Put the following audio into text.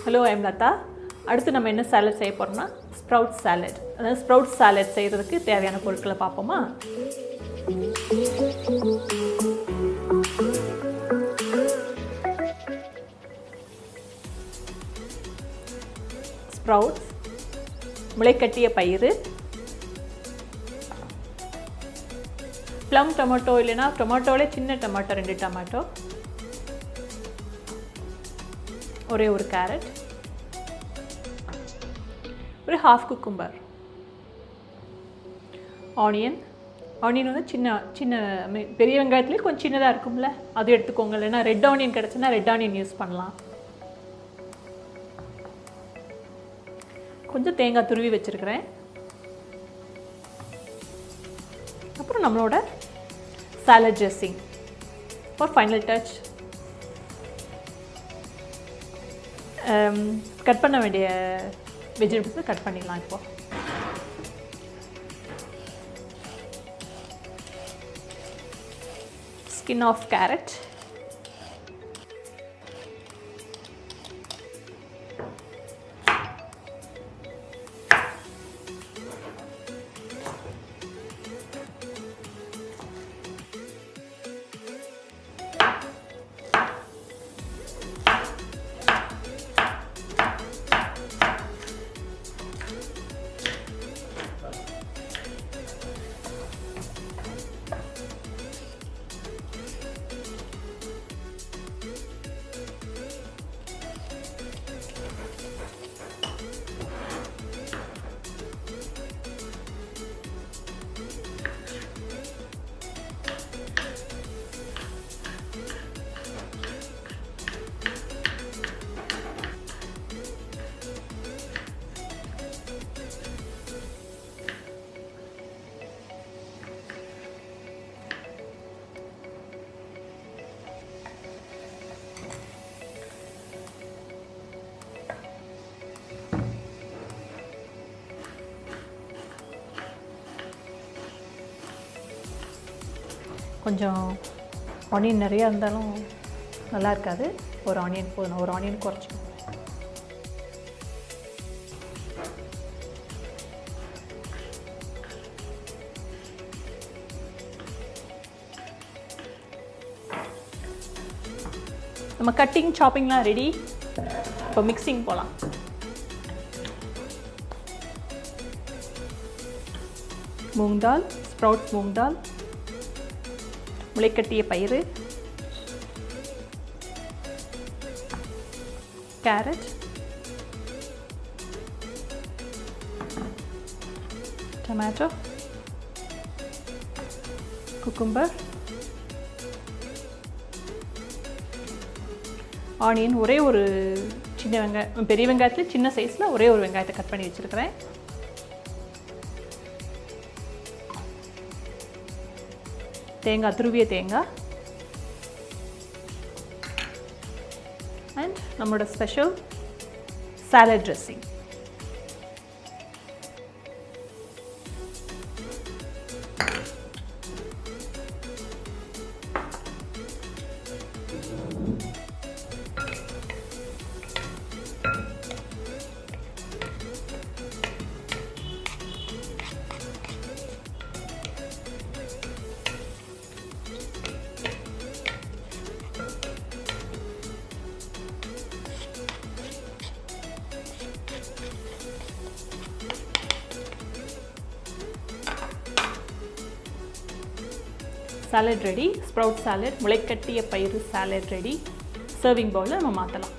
Hello, I am Lata. அடுத்து நம்ம என்ன சாலட் செய்ய போறோம்னா ஸ்ப்ரவுட் சாலட். அதாவது ஸ்ப்ரவுட் சாலட் செய்யறதுக்கு தேவையான பொருட்களை பார்ப்போமா? ஸ்ப்ரவுட்ஸ், முளைக்கட்டிய பயிறு, ப்ளம் டொமேட்டோ இல்லைனா டொமேட்டோவிலே சின்ன டொமேட்டோ 2 டொமேட்டோ, ஒரே ஒரு கேரட், ஒரு ஹாஃப் குக்கும்பர், ஆனியன் வந்து சின்ன பெரிய வெங்காயத்துலேயே கொஞ்சம் சின்னதாக இருக்கும்ல, அது எடுத்துக்கோங்க. இல்லைன்னா ரெட் ஆனியன் கிடச்சுன்னா ரெட் ஆனியன் யூஸ் பண்ணலாம். கொஞ்சம் தேங்காய் துருவி வச்சுருக்கிறேன். அப்புறம் நம்மளோட salad dressing for final touch. Cut பண்ண வேண்டிய வெஜிடபிள்ஸை கட் பண்ணிடலாம். இப்போ ஸ்கின் ஆஃப் கேரட், கொஞ்சம் ஆனியன் நிறையா இருந்தாலும் நல்லா இருக்காது. ஒரு ஆனியன் போதும், ஒரு ஆனியன் குறைச்சிக்கணும். நம்ம கட்டிங் சாப்பிங்லாம் ரெடி. இப்போ மிக்சிங் போகலாம். மூங் தால், ஸ்ப்ரவுட் மூங் தால், முளைக்கட்டிய பயிறு, கேரட், டொமேட்டோ, குக்கும்பர், ஆனியன், ஒரே ஒரு சின்ன வெங்காயம், பெரிய வெங்காயத்தில் சின்ன சைஸில் ஒரே ஒரு வெங்காயத்தை கட் பண்ணி வச்சுருக்கிறேன். தேங்காய், துருவிய தேங்காய், அண்ட் நம்மளோட special salad dressing. Salad ready. Sprout salad, முளைக்கட்டிய பயிறு சாலட் ரெடி. சர்விங் பவுலில் நம்ம மாற்றலாம்.